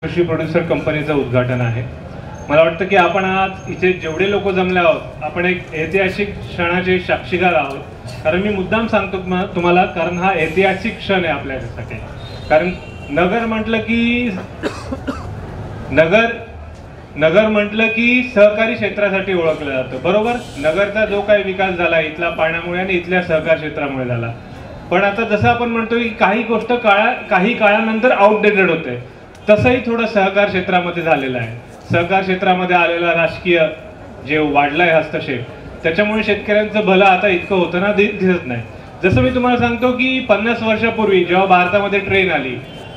कृषी प्रोड्युसर कंपनीचं उद्घाटन आहे। मला वाटतं की आपण आज इथे जेवढे लोक जमले आहोत आपण एक ऐतिहासिक क्षणाचे साक्षीदार आहोत। कारण मी मुद्दाम सांगतो तुम्हाला, कारण हा ऐतिहासिक क्षण आहे आपल्यासाठी। कारण नगर म्हटलं की सहकारी क्षेत्रासाठी ओळखलं जातं, बरोबर। नगरचा जो काही विकास झाला इथला पाण्यामुळे आणि इथल्या सहकार क्षेत्रामुळे झाला। पण आता जसं आपण म्हणतो की काही गोष्ट काही काळानंतर आउटडेटेड होते, तसंही थोडं सहकार क्षेत्रामध्ये झालेलं आहे। सहकार क्षेत्रामध्ये आलेला राजकीय जे वाढलाय हस्तक्षेप, त्याच्यामुळे शेतकऱ्यांचं भलं आता इतकं होतं ना दिसत नाही। जसं मी तुम्हाला सांगतो की 50 वर्षापूर्वी जेव्हा भारतामध्ये ट्रेन आली,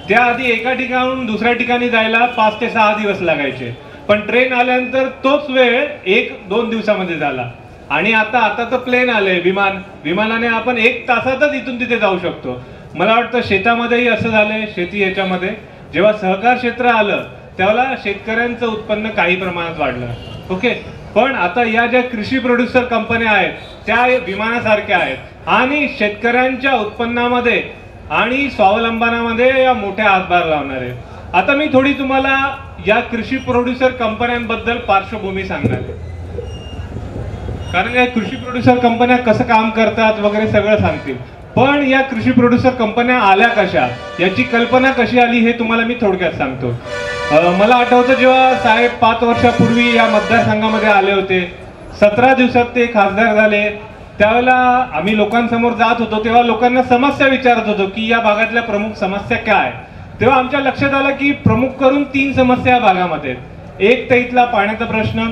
त्याआधी एका ठिकाणाहून दुसऱ्या ठिकाणी जायला 5 ते 6 दिवस लागायचे, पण ट्रेन आल्यानंतर तोच वेळ 1-2 दिवसामध्ये झाला। आणि आता तर प्लेन आले, विमानाने आपण 1 तासातच इथून तिथे जाऊ शकतो। मला वाटतं शेतामध्येही असं झालंय। शेती याच्यामध्ये जेव्हा सहकार क्षेत्र आलं त्यावेळेला शेतकऱ्यांचं उत्पन्न काही प्रमाणात वाढलं, ओके। पण आता या ज्या कृषी प्रोड्युसर कंपन्या आहेत त्या विमानासारख्या आहेत आणि शेतकऱ्यांच्या उत्पन्नामध्ये आणि स्वावलंबनामध्ये या मोठ्या हातभार लावणार आहेत। आता मी थोडी तुम्हाला या कृषी प्रोड्युसर कंपन्यांबद्दल पार्श्वभूमी सांगणार आहे, कारण या कृषी प्रोड्युसर कंपन्या कसं काम करतात वगैरे सगळं सांगतील। पण या कृषी प्रोड्युसर कंपन्या आल्या कशा, याची कल्पना कशी आली हे तुम्हाला मी थोडक्यात सांगतो। मला आठवतं जेव्हा साहेब 5 वर्षापूर्वी या मतदारसंघामध्ये आले होते, 17 दिवसात ते खासदार झाले, त्यावेळेला आम्ही लोकांसमोर जात होतो, तेव्हा लोकांना समस्या विचारत होतो की या भागातल्या प्रमुख समस्या काय। तेव्हा आमच्या लक्षात आलं की प्रमुख करून 3 समस्या या भागामध्ये आहेत। एक तर इथला पाण्याचा प्रश्न,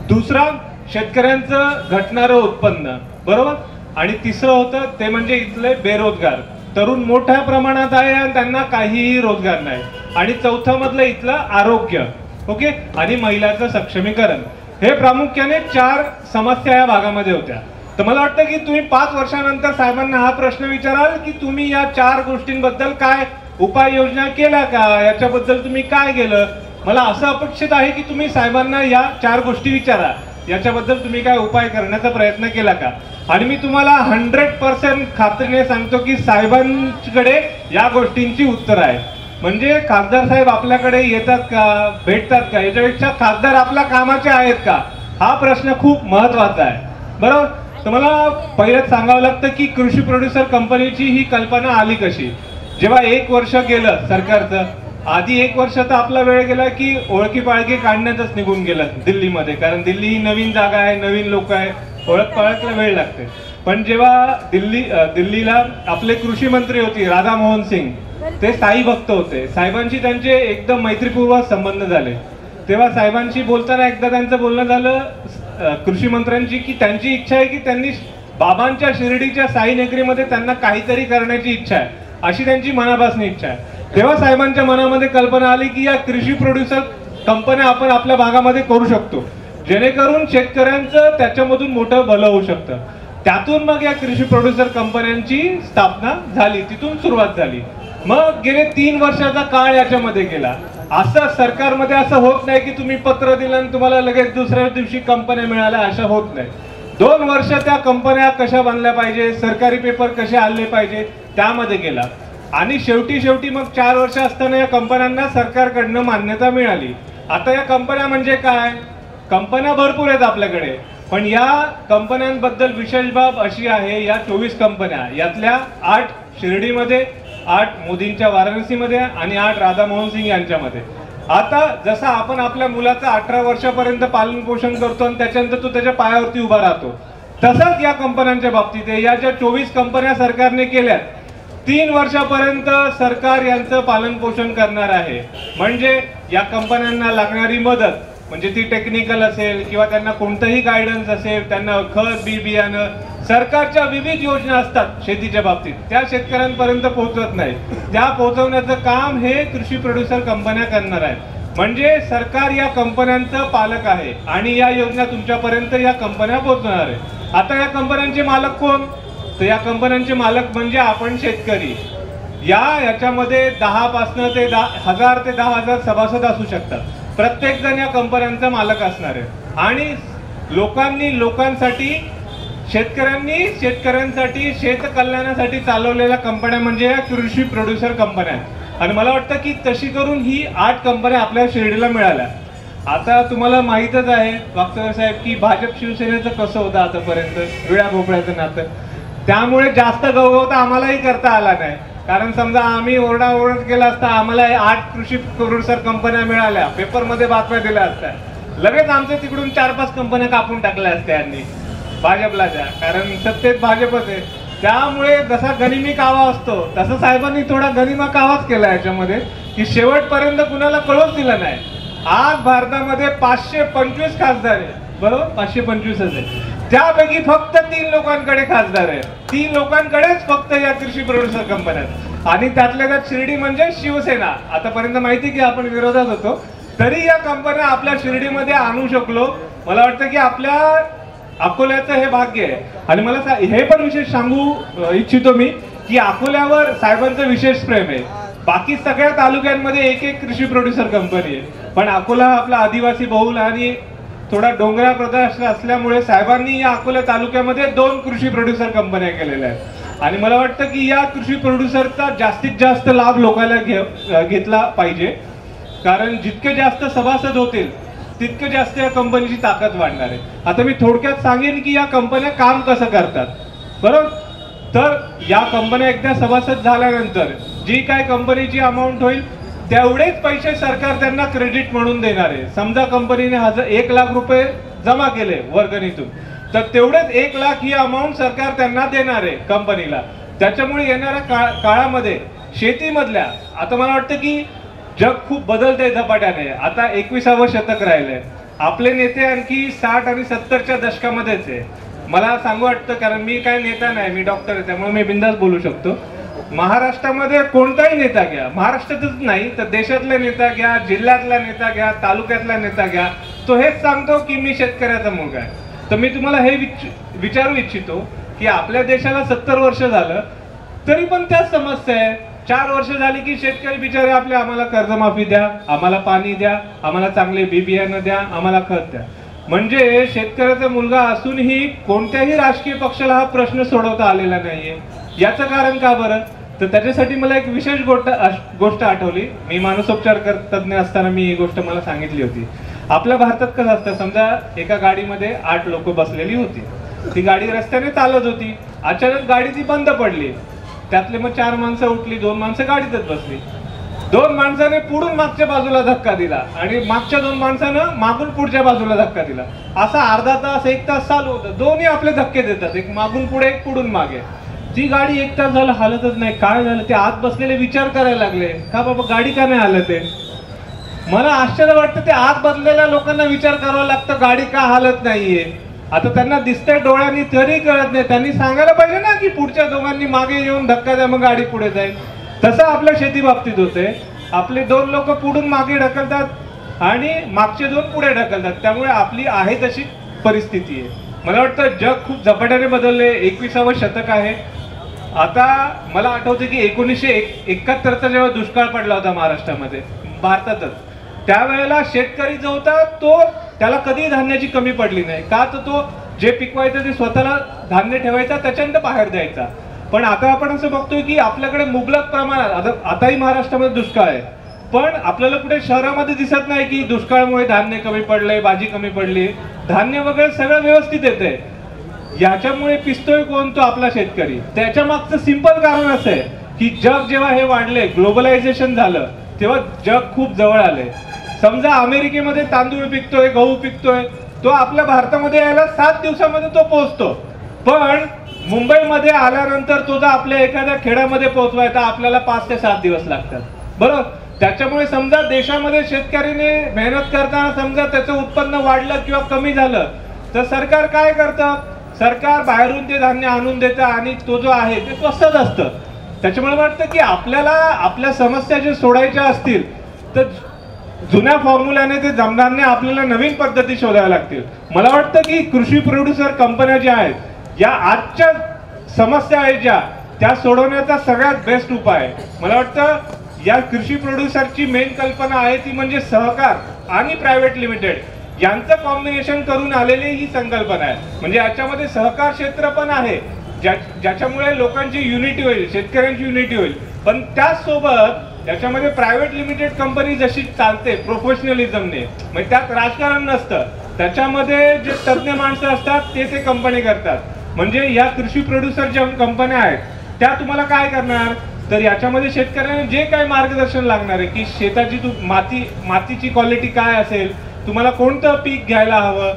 दुसरा शेतकऱ्यांचं घटणारं उत्पन्न, बरोबर, आणि तिसरं होतं ते म्हणजे इथले बेरोजगार तरुण मोठ्या प्रमाणात आहे आणि त्यांना काहीही रोजगार नाही, आणि चौथं मधलं इथलं आरोग्य, ओके, आणि महिलांचं सक्षमीकरण। हे प्रामुख्याने 4 समस्या या भागामध्ये होत्या। तर मला वाटतं की तुम्ही 5 वर्षानंतर साहेबांना हा प्रश्न विचाराल की तुम्ही या 4 गोष्टींबद्दल काय उपाययोजना केल्या का, याच्याबद्दल तुम्ही काय केलं। मला असं अपेक्षित आहे की तुम्ही साहेबांना या 4 गोष्टी विचारा, याच्याबद्दल तुम्ही काय उपाय करण्याचा प्रयत्न केला का। आणि मी तुम्हाला 100% खात्रीने सांगतो की साहेबांकडे या गोष्टींची उत्तर आहे। म्हणजे खासदार साहेब आपल्याकडे येतात का, भेटतात का, याच्यापेक्षा खासदार आपल्या कामाचे आहेत का, हा प्रश्न खूप महत्वाचा आहे, बरोबर। तर मला पहिलेच सांगावं लागतं की कृषी प्रोड्युसर कंपनीची ही कल्पना आली कशी। जेव्हा 1 वर्ष गेलं सरकारचं, आधी 1 वर्ष तर आपला वेळ गेला की ओळखी पाळखी काढण्यातच निघून गेलं दिल्लीमध्ये, कारण दिल्ली ही नवीन जागा आहे, नवीन लोक आहे, ओळख पाळखला वेळ लागते। पण जेव्हा दिल्लीला आपले कृषी मंत्री होती राधा मोहन सिंग, ते साई भक्त होते, साहेबांशी त्यांचे एकदम मैत्रीपूर्वक संबंध झाले। तेव्हा साहेबांशी बोलताना एकदा त्यांचं बोलणं झालं कृषी मंत्र्यांची की त्यांची इच्छा आहे की त्यांनी बाबांच्या शिर्डीच्या साई नगरीमध्ये त्यांना काहीतरी करण्याची इच्छा आहे, अशी त्यांची मनापासून इच्छा आहे। तेव्हा साहेबांच्या मनामध्ये कल्पना आली की या कृषी प्रोड्युसर कंपन्या आपण आपल्या भागामध्ये करू शकतो, जेणेकरून शेतकऱ्यांचं त्याच्यामधून मोठं भलं होऊ शकतं। त्यातून मग या कृषी प्रोड्युसर कंपन्यांची स्थापना झाली, तिथून सुरुवात झाली। मग गेले 3 वर्षाचा काळ याच्यामध्ये गेला। असं सरकारमध्ये असं होत नाही की तुम्ही पत्र दिलं आणि तुम्हाला लगेच दुसऱ्या दिवशी कंपन्या मिळाल्या, अशा होत नाही। 2 वर्ष त्या कंपन्या कशा बनल्या पाहिजे, सरकारी पेपर कसे आले पाहिजे, त्यामध्ये गेला। आणि शेवटी मग 4 वर्ष असताना या कंपन्यांना सरकारकडनं मान्यता मिळाली। आता या कंपन्या म्हणजे काय, कंपन्या भरपूर आहेत आपल्याकडे, पण या कंपन्यांबद्दल विशेष बाब अशी आहे, या 24 कंपन्या, यातल्या 8 शिर्डीमध्ये, 8 मोदींच्या वाराणसीमध्ये आणि 8 राधा मोहन सिंग यांच्यामध्ये। आता जसं आपण आपल्या मुलाचं 18 वर्षापर्यंत पालन पोषण करतो आणि त्याच्यानंतर तो त्याच्या पायावरती उभा राहतो, तसंच या कंपन्यांच्या बाबतीत आहे। या ज्या 24 कंपन्या सरकारने केल्यात, 3 वर्षापर्यंत सरकार यांचं पालन पोषण करणार आहे। म्हणजे या कंपन्यांना लागणारी मदत, म्हणजे ती टेक्निकल असेल किंवा त्यांना कोणतंही गायडन्स असेल, त्यांना खत बी बियाणं, सरकारच्या विविध योजना असतात शेतीच्या बाबतीत, त्या शेतकऱ्यांपर्यंत पोहोचत नाही, त्या पोहोचवण्याचं काम हे कृषी प्रोड्युसर कंपन्या करणार आहेत। म्हणजे सरकार या कंपन्यांचं पालक आहे आणि या योजना तुमच्यापर्यंत या कंपन्या पोहोचवणार आहे। आता या कंपन्यांचे मालक कोण, तर या कंपन्यांचे मालक म्हणजे आपण शेतकरी। याच्यामध्ये 10 ते 1000 सभासद असू शकतात, प्रत्येक जण या कंपन्यांचा मालक असणार आहे। आणि लोकांसाठी, शेतकऱ्यांसाठी, शेतकल्याणासाठी चालवलेल्या कंपन्या म्हणजे या कृषी प्रोड्युसर कंपन्या। आणि मला वाटतं की तशी करून ही 8 कंपन्या आपल्या शिर्डीला मिळाल्या. आता तुम्हाला माहीतच आहे वागचौरे साहेब की भाजप शिवसेनेचं कसं होतं आतापर्यंत, विळा भोपळ्याचं नातं. त्यामुळे जास्त गवगव तर आम्हालाही करता आला नाही. कारण समजा आम्ही ओरडाओरड केला असता, आम्हाला 8 कृषी प्रोड्युसर कंपन्या मिळाल्या, पेपरमध्ये बातम्या दिल्या असत्या, लगेच आमच्या तिकडून 4-5 कंपन्या कापून टाकल्या असत्या यांनी भाजपला द्या, कारण सत्तेत भाजपच आहे. त्यामुळे जसा गनिमी कावा असतो तसं साहेबांनी थोडा गनिमा कावाच केला याच्यामध्ये, की शेवटपर्यंत कुणाला कळूच दिलं नाही. आज भारतामध्ये 525 खासदार आहे, बरोबर, 525 आहे. त्यापैकी फक्त 3 लोकांकडे खासदार आहे, 3 लोकांकडेच फक्त या कृषी प्रोड्युसर कंपन्या, आणि त्यातल्या त्यात शिर्डी म्हणजे शिवसेना. आतापर्यंत माहिती की आपण विरोधात होतो, तरी या कंपन्या आपल्या शिर्डीमध्ये आणू शकलो. मला वाटतं की आपल्या अकोल्याचं हे भाग्य आहे. आणि मला हे पण विशेष सांगू इच्छितो मी की अकोल्यावर साहेबांचं विशेष प्रेम आहे. बाकी सगळ्या तालुक्यांमध्ये एक कृषी प्रोड्युसर कंपनी आहे, पण अकोला आपला आदिवासी बहुल आणि थोडा डोंगराळ प्रदेश असल्यामुळे साहेबांनी या अकोला तालुक्यामध्ये 2 कृषी प्रोड्युसर कंपन्या केलेल्या आहेत. आणि मला वाटतं की या कृषी प्रोड्युसरचा जास्तीत जास्त लाभ लोकांना घेतला पाहिजे, कारण जितके जास्त सभासद होतील तितके जास्त या कंपनीची ताकद वाढणार आहे. आता मी थोडक्यात सांगेन की या कंपन्या काम कसं करतात, बरोबर. तर या कंपन्या एकदा सभासद झाल्यानंतर जी काय कंपनीची अमाऊंट होईल तेवढेच पैसे सरकार त्यांना क्रेडिट म्हणून देणार आहे. समजा कंपनीने 1 लाख रुपये जमा केले वर्गणीतून, तर तेवढेच 1 लाख ही अमाऊंट सरकार त्यांना देणार आहे कंपनीला. त्याच्यामुळे येणाऱ्या काळामध्ये शेतीमधल्या, आता मला वाटतं की जग खूप बदलतंय झपाट्याने. आता 21वे शतक राहिलंय. आपले नेते आणखी 60 आणि 70च्या दशकामध्येच आहे. मला सांगू वाटतं, कारण मी काय नेता नाही, मी डॉक्टर आहे, त्यामुळे मी बिंदास बोलू शकतो. महाराष्ट्रामध्ये कोणताही नेता घ्या, महाराष्ट्रातच नाही तर देशातला नेता घ्या, जिल्ह्यातला नेता घ्या, तालुक्यातला नेता घ्या, तो हेच सांगतो की मी शेतकऱ्याचा मुलगा आहे. तर मी तुम्हाला हे विचारू इच्छितो की आपल्या देशाला 70 वर्ष झालं तरी पण त्याच समस्या आहे. 4 वर्ष झाली की शेतकरी बिचारे आपले, आम्हाला कर्जमाफी द्या, आम्हाला पाणी द्या, आम्हाला चांगले बी बियाणं द्या, आम्हाला खत द्या. म्हणजे शेतकऱ्याचा मुलगा असूनही कोणत्याही राजकीय पक्षाला हा प्रश्न सोडवता आलेला नाहीये. याचं कारण का बरं? तर त्याच्यासाठी मला एक विशेष गोष्ट आठवली. मी मानसोपचार तज्ञ असताना मी ही गोष्ट मला सांगितली होती. आपल्या भारतात कसं असतं, समजा एका गाडीमध्ये 8 लोक बसलेली होती, ती गाडी रस्त्याने चालत होती, अचानक गाडी ती बंद पडली. त्यातले मग 4 माणसं उठली, 2 माणसं गाडीतच बसली. 2 माणसाने पुढून मागच्या बाजूला धक्का दिला आणि मागच्या 2 माणसानं मागून पुढच्या बाजूला धक्का दिला. असा अर्धा तास 1 तास चालू होतं. दोन्ही आपले धक्के देतात, एक मागून पुढे एक पुढून मागे. ती गाडी 1 तास झालं हालतच नाही. काय झालं? ते आत बसलेले विचार करायला लागले, का बाबा गाडी का नाही हालत आहे. मला आश्चर्य वाटतं, ते आत बसलेल्या लोकांना विचार करावा लागतं गाडी का हालत नाहीये. आता त्यांना दिसतंय डोळ्यांनी तरी कळत नाही. त्यांनी सांगायला पाहिजे ना की पुढच्या दोघांनी मागे येऊन धक्का द्या, मग गाडी पुढे जाईल. तसं आपल्या शेती बाबतीत होते. आपले 2 लोक पुढून मागे ढकलतात आणि मागचे 2 पुढे ढकलतात. त्यामुळे आपली आहे तशी परिस्थिती आहे. मला वाटतं जग खूप झपाट्याने बदलले. 21वे शतक आहे. आता मला आठवतं की 1971चा जेव्हा दुष्काळ पडला होता महाराष्ट्रामध्ये, भारतातच, त्यावेळेला शेतकरी जो होता तो, त्याला कधीही धान्याची कमी पडली नाही. का? तर तो जे पिकवायचं ते स्वतःला धान्य ठेवायचा, त्याच्यानंतर बाहेर द्यायचा. पण आता आपण असं बघतोय की आपल्याकडे मुबलक प्रमाणात, आताही महाराष्ट्रामध्ये दुष्काळ आहे, पण आपल्याला कुठे शहरामध्ये दिसत नाही की दुष्काळामुळे धान्य कमी पडलंय, भाजी कमी पडली. धान्य वगैरे सगळं व्यवस्थित येतंय. याच्यामुळे पिस्तोय कोण? तो आपला शेतकरी. त्याच्या मागचं सिंपल कारण असं आहे की जग जेव्हा हे वाढले, ग्लोबलायझेशन झालं, तेव्हा जग खूप जवळ आले. समजा अमेरिकेमध्ये तांदूळ पिकतोय, गहू पिकतोय, तो आपल्या भारतामध्ये यायला 7 दिवसामध्ये तो पोहोचतो. पण मुंबईमध्ये आल्यानंतर तो जर आपल्या एखाद्या खेड्यामध्ये पोहोचवायचा आपल्याला 5 ते 7 दिवस लागतात, बरोबर. त्याच्यामुळे समजा देशामध्ये शेतकऱ्याने मेहनत करताना समजा त्याचं उत्पन्न वाढलं किंवा कमी झालं तर सरकार काय करतं? सरकार बाहेरून ते धान्य आणून देतं आणि तो जो आहे ते स्वस्तच असतं. त्याच्यामुळे वाटतं की आपल्याला आपल्या समस्या जे सोडायच्या असतील तर जुन्या फॉर्म्युल्याने ते जमणार नाही, आपल्याला नवीन पद्धती शोधाव्या लागतील. मला वाटतं की कृषी प्रोड्युसर कंपन्या ज्या आहेत, या आजच्या समस्या आहेत ज्या, त्या सोडवण्याचा सगळ्यात बेस्ट उपाय मला वाटतं या कृषी प्रोड्युसरची मेन कल्पना आहे ती म्हणजे सहकार आणि प्रायव्हेट लिमिटेड यांचं कॉम्बिनेशन करून आलेली ही संकल्पना आहे. म्हणजे याच्यामध्ये सहकार क्षेत्र पण आहे ज्याच्यामुळे लोकांची युनिटी होईल, शेतकऱ्यांची युनिटी होईल, पण त्याचसोबत त्याच्यामध्ये प्रायव्हेट लिमिटेड कंपनी जशी चालते प्रोफेशनलिझमने, म्हणजे त्यात राजकारण नसतं, त्याच्यामध्ये जे तज्ज्ञ माणसं असतात ते कंपनी करतात. म्हणजे या कृषी प्रोड्युसर ज्या कंपन्या आहेत त्या तुम्हाला काय करणार, तर याच्यामध्ये शेतकऱ्यांना जे काही मार्गदर्शन लागणार आहे की शेताची मातीची क्वालिटी काय असेल, तुम्हाला कोणतं पीक घ्यायला हवं,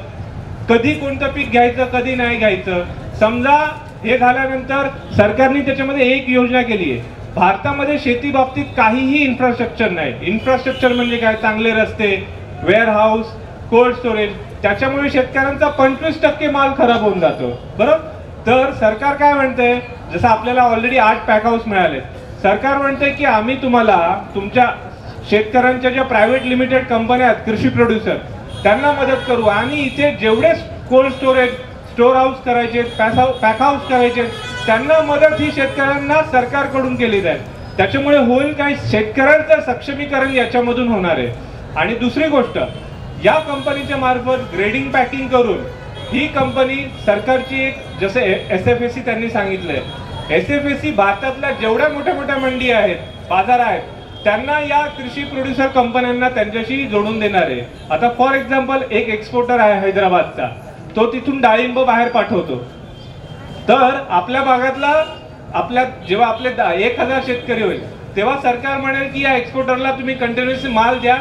कधी कोणतं पीक घ्यायचं कधी नाही घ्यायचं. समजा हे झाल्यानंतर सरकारने त्याच्यामध्ये एक योजना केली आहे. भारतामध्ये शेती बाबतीत काहीही इन्फ्रास्ट्रक्चर नाही. इन्फ्रास्ट्रक्चर म्हणजे काय, चांगले रस्ते, वेअरहाऊस, कोल्ड स्टोरेज, त्याच्यामुळे शेतकऱ्यांचा 25% माल खराब होऊन जातो. बरोबर. तर सरकार काय म्हणतंय, जसं आपल्याला ऑलरेडी 8 पॅक हाऊस मिळाले, सरकार म्हणतंय की आम्ही तुम्हाला तुमच्या शेतकऱ्यांच्या ज्या प्रायव्हेट लिमिटेड कंपन्या आहेत कृषी प्रोड्युसर त्यांना मदत करू आणि इथे जेवढे कोल्ड स्टोरेज, स्टोर हाऊस करायचे, पॅक हाऊस करायचे, त्यांना मदत ही शेतकऱ्यांना सरकारकडून केली जाईल. त्याच्यामुळे होईल काय, शेतकऱ्यांचं सक्षमीकरण याच्यामधून होणार आहे. आणि दुसरी गोष्ट, या कंपनीच्या मार्फत ग्रेडिंग पॅकिंग करून ही कंपनी सरकारची एक, जसं SFAC त्यांनी सांगितलंय, SFAC भारतातल्या जेवढ्या मोठ्या मोठ्या मंडी आहेत, बाजार आहेत, त्यांना या कृषी प्रोड्युसर कंपन्यांना त्यांच्याशी जोडून देणार आहे. आता फॉर एक्झाम्पल एक एक्सपोर्टर आहे हैदराबादचा, तो तिथून डाळिंब बाहेर पाठवतो. तर आपल्या भागातला जेव्हा आपले 1000 शेतकरी होईल तेव्हा सरकार म्हणेल की या एक्सपोर्टरला तुम्ही कंटिन्युअसली माल द्या,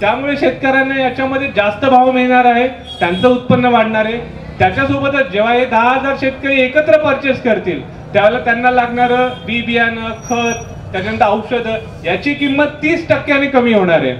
त्यामुळे शेतकऱ्यांना याच्यामध्ये जास्त भाव मिळणार आहे, त्यांचं उत्पन्न वाढणार आहे. त्याच्यासोबतच जेव्हा हे 10,000 शेतकरी एकत्र परचेस करतील त्यावेळेला त्यांना लागणारं बी बियाणं, खत, त्याच्यानंतर औषधं याची किंमत 30% कमी होणार आहे.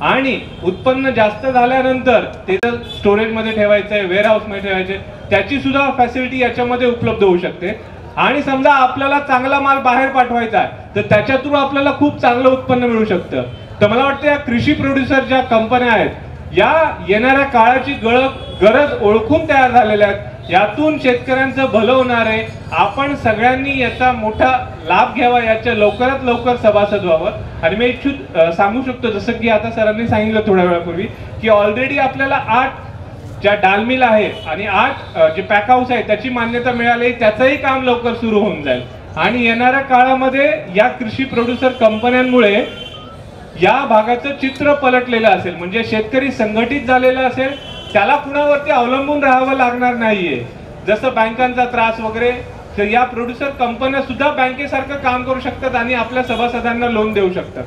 आणि उत्पन्न जास्त झाल्यानंतर ते जर स्टोरेजमध्ये ठेवायचं आहे, वेअरहाऊसमध्ये ठेवायचे, त्याची सुद्धा फॅसिलिटी याच्यामध्ये उपलब्ध होऊ शकते. आणि समजा आपल्याला चांगला माल बाहेर पाठवायचा आहे तर त्याच्यातून आपल्याला खूप चांगलं उत्पन्न मिळू शकतं. तर मला वाटतं या कृषी प्रोड्युसर ज्या कंपन्या आहेत या येणाऱ्या काळाची गरज ओळखून तयार झालेल्या आहेत. यातून शेतकऱ्यांचं भलं होणार आहे. आपण सगळ्यांनी याचा मोठा लाभ घ्यावा, याच्या लवकरात लवकर सभासद व्हावं. आणि मी सांगू शकतो, जसं की आता सरांनी सांगितलं थोड्या वेळापूर्वी, की ऑलरेडी आपल्याला 8 ज्या डाल मिल आहेत आणि 8 जे पॅक हाऊस आहे त्याची मान्यता मिळाली, त्याचंही काम लवकर सुरू होऊन जाईल. आणि येणाऱ्या काळामध्ये या कृषी प्रोड्युसर कंपन्यांमुळे या भागाचं चित्र पलटलेलं असेल. म्हणजे शेतकरी संघटित झालेला असेल, त्याला कुणावरती अवलंबून राहावं लागणार नाहीये. जसं बँकांचा त्रास वगैरे, तर या प्रोड्युसर कंपन्या सुद्धा बँकेसारखं काम करू शकतात आणि आपल्या सभासदांना लोन देऊ शकतात.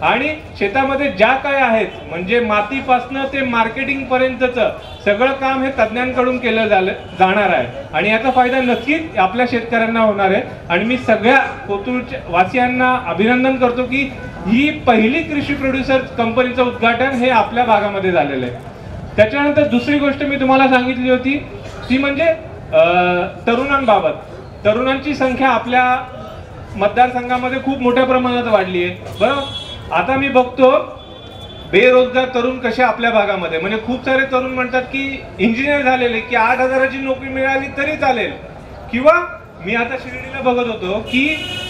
आणि शेतामध्ये ज्या काय आहेत, म्हणजे मातीपासनं ते मार्केटिंग पर्यंतचं सगळं काम हे तज्ज्ञांकडून केलं जाणार आहे. आणि याचा फायदा नक्कीच आपल्या शेतकऱ्यांना होणार आहे. आणि मी सगळ्या कोथरूडच्या वासियांना अभिनंदन करतो की ही पहिली कृषी प्रोड्युसर कंपनीचं उद्घाटन हे आपल्या भागामध्ये झालेलं आहे. त्याच्यानंतर दुसरी गोष्ट मी तुम्हाला सांगितली होती ती म्हणजे तरुणांबाबत. तरुणांची संख्या आपल्या मतदारसंघामध्ये खूप मोठ्या प्रमाणात वाढली आहे. बरोबर. आता मी बघतो बेरोजगार तरुण कसे आपल्या भागामध्ये, म्हणजे खूप सारे तरुण म्हणतात की इंजिनियर झालेले की 8,000ची नोकरी मिळाली तरी चालेल. किंवा मी आता शिर्डीला बघत होतो की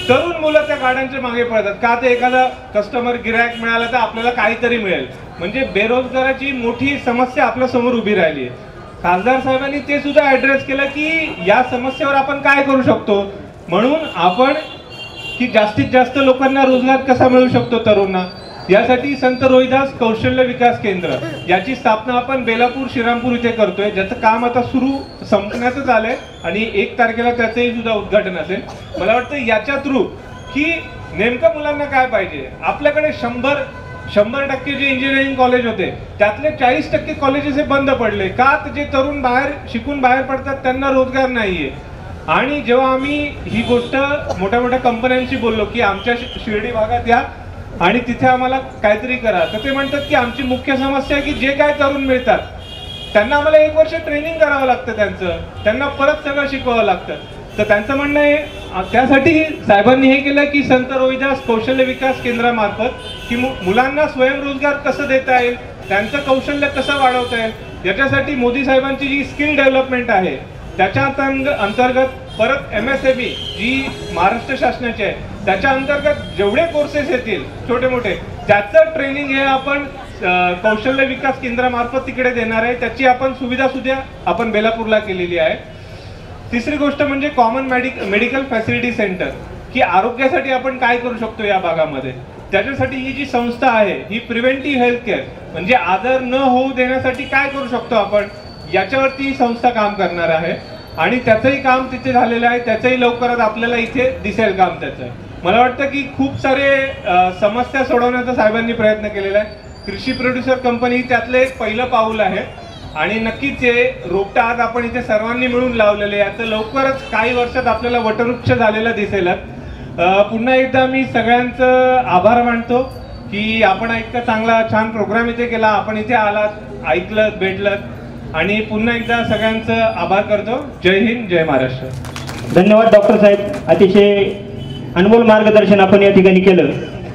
तरुण मुलं त्या गाड्यांच्या मागे पळतात का, ते एखादा कस्टमर गिरायक मिळाला तर आपल्याला काहीतरी मिळेल. म्हणजे बेरोजगाराची मोठी समस्या आपल्या समोर उभी राहिली आहे. खासदार साहेबांनी ते सुद्धा ऍड्रेस केलं की या समस्येवर आपण काय करू शकतो, म्हणून आपण की जास्तीत जास्त लोकांना रोजगार कसा मिळू शकतो तरुणांना, यासाठी संत रोहिदास कौशल्य विकास केंद्र याची स्थापना आपण बेलापूर श्रीरामपूर इथे करतोय, ज्याचं काम आता संपण्यातच आलंय आणि 1 तारखेला त्याचंही सुद्धा उद्घाटन असेल. मला वाटतं याच्या थ्रू की नेमकं मुलांना काय पाहिजे. आपल्याकडे 100% जे इंजिनिअरिंग कॉलेज होते त्यातले 40% कॉलेजेस हे बंद पडले का, तर जे तरुण शिकून बाहेर पडतात त्यांना रोजगार नाहीये. आणि जेव्हा आम्ही ही गोष्ट मोठ्या मोठ्या कंपन्यांशी बोललो की आमच्या शिर्डी भागात या आणि तिथे आम्हाला काहीतरी करा, तर ते म्हणतात की आमची मुख्य समस्या आहे की जे काय तरुण मिळतात त्यांना आम्हाला 1 वर्ष ट्रेनिंग करावं लागतं, त्यांना परत सगळं शिकवावं लागतं. तर त्यांचं म्हणणं आहे त्यासाठी साहेबांनी हे केलं की संत रोहिदास कौशल्य विकास केंद्रामार्फत की मुलांना स्वयंरोजगार कसं देता येईल, त्यांचं कौशल्य कसं वाढवता येईल, याच्यासाठी मोदी साहेबांची जी स्किल डेव्हलपमेंट आहे त्याच्या अंतर्गत परत MSME जी महाराष्ट्र शासनाची आहे त्याच्या अंतर्गत जेवढे कोर्सेस येतील छोटे मोठे त्याचं ट्रेनिंग हे आपण कौशल्य विकास केंद्रामार्फत तिकडे देणार आहे. त्याची आपण सुविधा सुद्धा आपण बेलापूरला केलेली आहे. तिसरी गोष्ट म्हणजे कॉमन मेडिकल फॅसिलिटी सेंटर, की आरोग्यासाठी आपण काय करू शकतो या भागामध्ये. त्याच्यासाठी ही जी संस्था आहे ही प्रिव्हेंटिव्ह हेल्थ केअर म्हणजे आजार न होऊ देण्यासाठी काय करू शकतो आपण याच्यावरती ही संस्था काम करणार आहे आणि त्याचंही काम तिथे झालेलं आहे. त्याचंही लवकरच आपल्याला इथे दिसेल काम त्याचं. मला वाटतं की खूप सारे समस्या सोडवण्याचा साहेबांनी प्रयत्न केलेला आहे. कृषी प्रोड्युसर कंपनी त्यातलं एक पहिलं पाऊल आहे आणि नक्कीच हे रोपटं आज आपण इथे सर्वांनी मिळून लावलेले याचं लवकरच काही वर्षात आपल्याला वटवृक्ष झालेला दिसेलच. पुन्हा एकदा मी सगळ्यांचं आभार मानतो की आपण इतका चांगला छान प्रोग्राम इथे केला, आपण इथे आलात, ऐकलं, भेटलं आणि पुन्हा एकदा सगळ्यांचं आभार करतो. जय हिंद, जय महाराष्ट्र. धन्यवाद डॉक्टर साहेब, अतिशय अनमोल मार्गदर्शन आपण या ठिकाणी केलं.